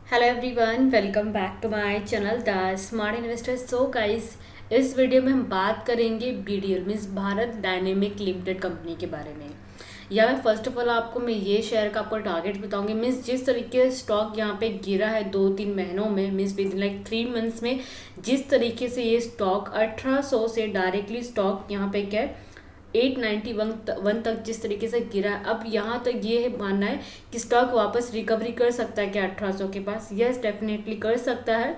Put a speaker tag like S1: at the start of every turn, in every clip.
S1: Hello everyone, welcome back to my channel the smart investor. So guys, इस video में हम बात करेंगे BDL means Bharat dynamic limited company के बारे में। या मैं फर्स्ट ऑफ ऑल आपको मैं ये शेयर का आपको टारगेट बताऊंगी। मीन्स जिस तरीके से स्टॉक यहाँ पे गिरा है 2-3 महीनों में, means with in like 3 months में, जिस तरीके से ये स्टॉक 1800 से डायरेक्टली स्टॉक यहाँ पे क्या है 891 तक जिस तरीके से गिरा है, अब यहाँ तक ये मानना है कि स्टॉक वापस रिकवरी कर सकता है क्या 1800 के पास? यस, डेफिनेटली कर सकता है।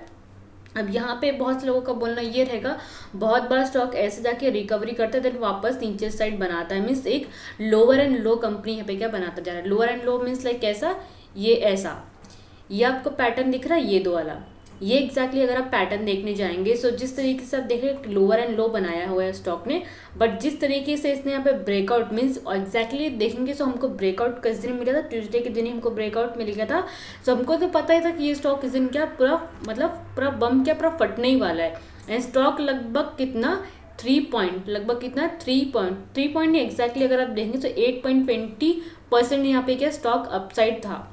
S1: अब यहाँ पे बहुत से लोगों का बोलना ये रहेगा, बहुत बार स्टॉक ऐसे जाके रिकवरी करता है देन वापस नीचे साइड बनाता है। मीन्स एक लोअर एंड लो कंपनी यहाँ पे क्या बनाता जा रहा है। Lower and low means like कैसा, ये ऐसा, ये आपको पैटर्न दिख रहा है, ये दो वाला, ये एग्जैक्टली अगर आप पैटर्न देखने जाएंगे सो जिस तरीके से आप देखें लोअर एंड लो बनाया हुआ है स्टॉक ने, बट जिस तरीके से इसने यहाँ पे ब्रेकआउट मीन्स एग्जैक्टली देखेंगे सो हमको ब्रेकआउट किस दिन मिला था, ट्यूसडे के दिन ही हमको ब्रेकआउट मिल गया था। सो हमको तो पता ही था कि ये स्टॉक किस दिन क्या पूरा मतलब पूरा बम क्या पूरा फटने ही वाला है। एंड स्टॉक लगभग कितना 3 पॉइंट, लगभग कितना 3 पॉइंट नहीं एग्जैक्टली अगर आप देखेंगे तो 8.20% यहाँ पे क्या स्टॉक अपसाइड था।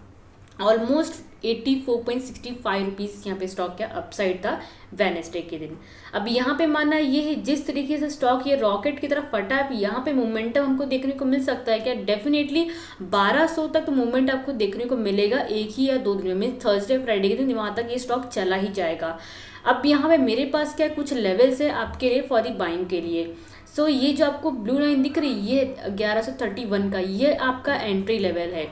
S1: ऑलमोस्ट 84.65 रुपीज़ यहाँ पे स्टॉक क्या अपसाइड था वेनेसडे के दिन। अब यहाँ पे मानना ये है जिस तरीके से स्टॉक ये रॉकेट की तरफ फटा है, यहाँ पे मोमेंटम हमको देखने को मिल सकता है क्या? डेफिनेटली 1200 तक मोमेंट आपको देखने को मिलेगा एक ही या 2 दिन में, थर्सडे फ्राइडे के दिन वहाँ तक ये स्टॉक चला ही जाएगा। अब यहाँ पे मेरे पास क्या कुछ लेवल्स है आपके लिए फॉर दी बाइंग के लिए। सो ये जो आपको ब्लू लाइन दिख रही है ये 1131 का, ये आपका एंट्री लेवल है।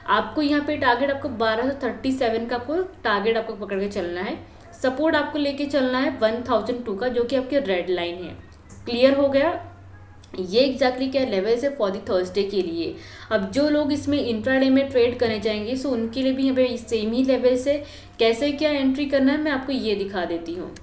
S1: आपको यहाँ पे टारगेट आपको 1237 का आपको टारगेट आपको पकड़ के चलना है। सपोर्ट आपको लेके चलना है 1002 का, जो कि आपके रेड लाइन है। क्लियर हो गया? ये एग्जैक्टली क्या लेवल है फॉर द थर्सडे के लिए। अब जो लोग इसमें इंट्राडे में ट्रेड करने जाएंगे सो उनके लिए भी यहाँ पे सेम ही लेवल से कैसे क्या एंट्री करना है मैं आपको ये दिखा देती हूँ।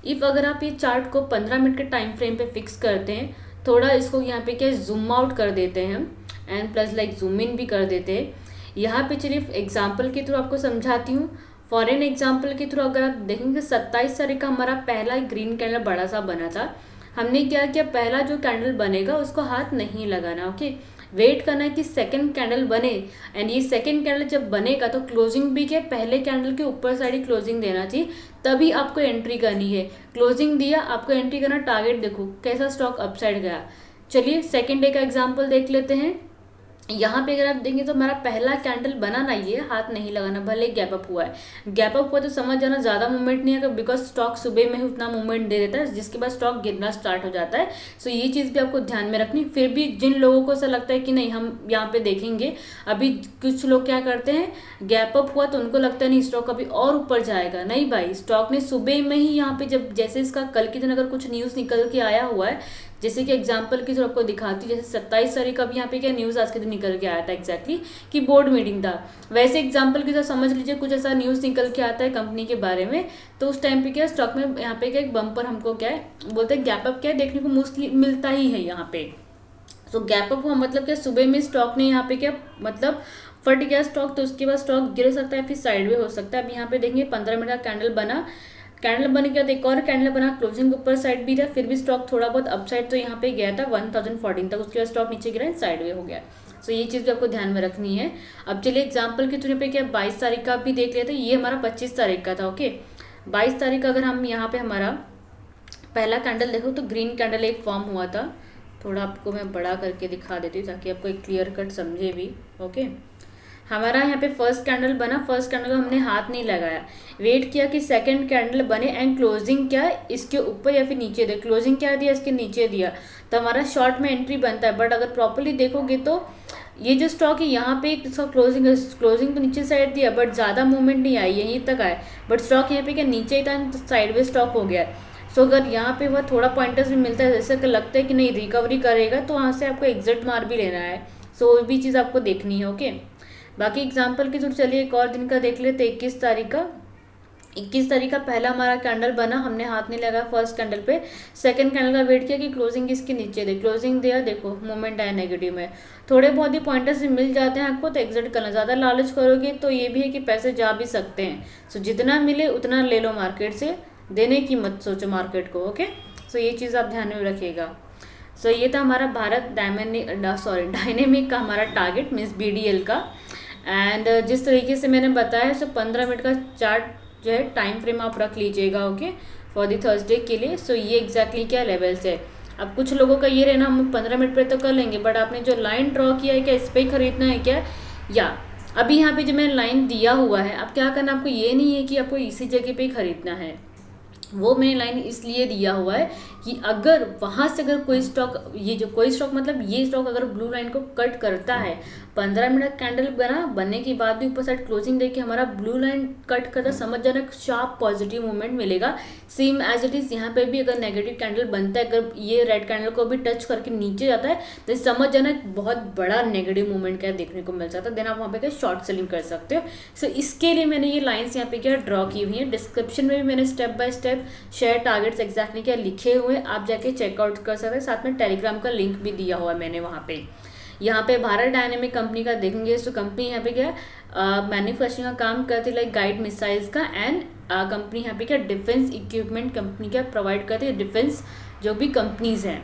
S1: इफ़ अगर आप ये चार्ट को 15 मिनट के टाइम फ्रेम पे फिक्स करते हैं, थोड़ा इसको यहाँ पे क्या जूम आउट कर देते हैं हम and plus like zoom in भी कर देते हैं। यहाँ पे सिर्फ एग्जाम्पल के थ्रू आपको समझाती हूँ। फॉरेन एग्जाम्पल के थ्रू अगर आप देखेंगे 27 तारीख का हमारा पहला ग्रीन कैंडल बड़ा सा बना था। हमने क्या किया, पहला जो कैंडल बनेगा उसको हाथ नहीं लगाना, ओके। वेट करना है कि सेकंड कैंडल बने एंड ये सेकंड कैंडल जब बनेगा तो क्लोजिंग भी क्या पहले कैंडल के ऊपर साइड ही क्लोजिंग देना चाहिए, तभी आपको एंट्री करनी है। क्लोजिंग दिया आपको एंट्री करना, टारगेट देखो कैसा स्टॉक अपसाइड गया। चलिए सेकेंड डे का एग्जाम्पल देख लेते हैं। यहाँ पे अगर आप देखेंगे तो हमारा पहला कैंडल बना ना, ये हाथ नहीं लगाना, भले गैप अप हुआ है। गैप अप हुआ तो समझ जाना ज़्यादा मूवमेंट नहीं है, बिकॉज स्टॉक सुबह में ही उतना मूवमेंट दे देता है जिसके बाद स्टॉक गिरना स्टार्ट हो जाता है। सो ये चीज़ भी आपको ध्यान में रखनी। फिर भी जिन लोगों को ऐसा लगता है कि नहीं हम यहाँ पे देखेंगे, अभी कुछ लोग क्या करते हैं गैप अप हुआ तो उनको लगता है नहीं स्टॉक अभी और ऊपर जाएगा। नहीं भाई, स्टॉक ने सुबह में ही यहाँ पे जब जैसे इसका कल के दिन अगर कुछ न्यूज़ निकल के आया हुआ है, जैसे कि एग्जाम्पल की जो आपको दिखाती हूँ, जैसे 27 तारीख का भी यहाँ पे क्या न्यूज़ आज के दिन निकल के आया था एग्जैक्टली कि बोर्ड मीटिंग था, वैसे एग्जाम्पल की तो समझ लीजिए कुछ ऐसा न्यूज़ निकल के आता है कंपनी के बारे में, तो उस टाइम पे क्या स्टॉक में यहाँ पे क्या एक बम्पर हमको क्या है बोलते हैं गैप अप क्या देखने को मोस्टली मिलता ही है यहाँ पे। सो गैप अप हुआ मतलब क्या सुबह में स्टॉक ने यहाँ पे क्या मतलब फट गया स्टॉक, तो उसके बाद स्टॉक गिर सकता है फिर साइडवे हो सकता है। अब यहाँ पे देखेंगे 15 मिनट का कैंडल बना, कैंडल बनने के बाद एक और कैंडल बना, क्लोजिंग ऊपर साइड भी था, फिर भी स्टॉक थोड़ा बहुत अपसाइड तो यहाँ पे गया था 1014 तक, उसके बाद स्टॉक नीचे गिरा साइडवे हो गया। सो ये चीज़ भी आपको ध्यान में रखनी है। अब चलिए एग्जाम्पल के थ्रू पे क्या 22 तारीख का भी देख लेते हैं। ये हमारा 25 तारीख का था, ओके। 22 तारीख का अगर हम यहाँ पे हमारा पहला कैंडल देखो तो ग्रीन कैंडल एक फॉर्म हुआ था, थोड़ा आपको मैं बड़ा करके दिखा देती हूँ ताकि आपको एक क्लियर कट समझे भी, ओके। हमारा यहाँ पे फर्स्ट कैंडल बना, फर्स्ट कैंडल को हमने हाथ नहीं लगाया, वेट किया कि सेकंड कैंडल बने एंड क्लोजिंग क्या इसके ऊपर या फिर नीचे दे, क्लोजिंग क्या दिया इसके नीचे दिया, तो हमारा शॉर्ट में एंट्री बनता है। बट अगर प्रॉपरली देखोगे तो ये जो स्टॉक है यहाँ पे इसका क्लोजिंग तो नीचे साइड दिया बट ज़्यादा मूवमेंट नहीं आई, यहीं तक आया, बट स्टॉक यहाँ पे क्या नीचे ही था, साइडवे स्टॉक हो गया। सो अगर यहाँ पे वह थोड़ा पॉइंटर्स भी मिलता है जैसे कि लगता है कि नहीं रिकवरी करेगा तो वहाँ से आपको एग्जिट मार भी लेना है। सो वो भी चीज़ आपको देखनी है, ओके। बाकी एग्जाम्पल के थ्रू चलिए एक और दिन का देख लेते। 21 तारीख का, 21 तारीख का पहला हमारा कैंडल बना, हमने हाथ नहीं लगा फर्स्ट कैंडल पे, सेकंड कैंडल का वेट किया कि क्लोजिंग इसके नीचे दे, क्लोजिंग दिया, देखो मूवमेंट आया नेगेटिव में। थोड़े बहुत ही पॉइंटर्स मिल जाते हैं आपको तो एग्जिट करना, ज़्यादा लालच करोगे तो ये भी है कि पैसे जा भी सकते हैं। सो जितना मिले उतना ले लो मार्केट से, देने की मत सोचो मार्केट को, ओके। सो ये चीज़ आप ध्यान में रखिएगा। सो ये था हमारा भारत डायनेमिक का हमारा टारगेट मीन्स बीडीएल का। एंड जिस तरीके से मैंने बताया, सो 15 मिनट का चार्ट जो है टाइम फ्रेम आप रख लीजिएगा, ओके, फॉर द थर्सडे के लिए। सो ये एग्जैक्टली क्या लेवल्स है। अब कुछ लोगों का ये रहना हम 15 मिनट पे तो कर लेंगे, बट आपने जो लाइन ड्रॉ किया है क्या इस पर खरीदना है क्या, या अभी यहाँ पे जो मैंने लाइन दिया हुआ है, अब क्या करना आपको, ये नहीं है कि आपको इसी जगह पे ही खरीदना है। वो मैंने लाइन इसलिए दिया हुआ है कि अगर वहाँ से अगर कोई स्टॉक, ये जो कोई स्टॉक मतलब ये स्टॉक अगर ब्लू लाइन को कट करता है, 15 मिनट कैंडल बनने के बाद भी ऊपर साइड क्लोजिंग देके हमारा ब्लू लाइन कट करता, समझ जाना शार्प पॉजिटिव मूवमेंट मिलेगा। सेम एज इट इज़ यहाँ पे भी अगर नेगेटिव कैंडल बनता है, अगर ये रेड कैंडल को भी टच करके नीचे जाता है, तो समझ जाना बहुत बड़ा नेगेटिव मूवमेंट क्या देखने को मिल जाता है। देन आप वहाँ पे क्या शॉर्ट सेलिंग कर सकते हो। सो इसके लिए मैंने ये लाइन्स यहाँ पे क्या ड्रॉ की हुई है। डिस्क्रिप्शन में भी मैंने step by step share targets exactly क्या लिखे हुए हैं, आप जाके चेकआउट कर सकते हैं। साथ में टेलीग्राम का लिंक भी दिया हुआ है मैंने वहाँ पे। यहाँ पे भारत डायनेमिक कंपनी का देखेंगे तो कंपनी यहाँ पे क्या मैन्युफैक्चरिंग का काम करती है, लाइक गाइड मिसाइल्स का। एंड कंपनी यहाँ पे क्या डिफेंस इक्विपमेंट कंपनी क्या प्रोवाइड करती है, डिफेंस जो भी कंपनीज हैं,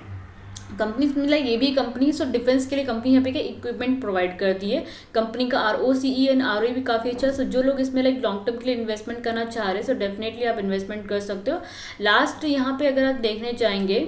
S1: कंपनी मतलब ये भी कंपनी, सो डिफेंस के लिए कंपनी यहाँ पे क्या इक्विपमेंट प्रोवाइड करती है। कंपनी का ROCE एंड ROE भी काफ़ी अच्छा है। सो जो लोग इसमें लाइक लॉन्ग टर्म के लिए इन्वेस्टमेंट करना चाह रहे हैं, सो डेफिनेटली आप इन्वेस्टमेंट कर सकते हो। लास्ट यहाँ पे अगर आप देखने चाहेंगे,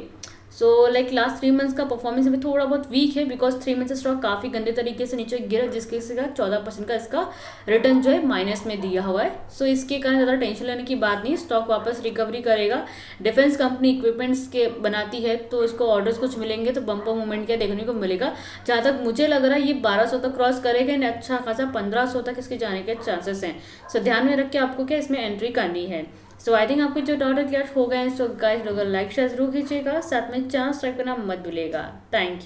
S1: सो लाइक लास्ट 3 मंथ्स का परफॉर्मेंस अभी थोड़ा बहुत वीक है, बिकॉज 3 मंथ से स्टॉक काफ़ी गंदे तरीके से नीचे गिरा, जिसके से 14% का इसका रिटर्न जो है माइनस में दिया हुआ है। सो इसके कारण ज़्यादा टेंशन लेने की बात नहीं, स्टॉक वापस रिकवरी करेगा। डिफेंस कंपनी इक्विपमेंट्स के बनाती है, तो इसको ऑर्डर्स कुछ मिलेंगे तो बम्पर मूवमेंट क्या देखने को मिलेगा। जहाँ तक मुझे लग रहा है ये 1200 तक क्रॉस करेगा, एंड अच्छा खासा 1500 तक इसके जाने के चांसेस हैं। सो ध्यान में रख के आपको क्या इसमें एंट्री करनी है। सो आई थिंक आपके जो डाउट क्लियर हो गए हैं। सो गाइस लोग लाइक शेयर जरूर कीजिएगा, साथ में चांस ट्राई करना मत भूलिएगा। Thank you.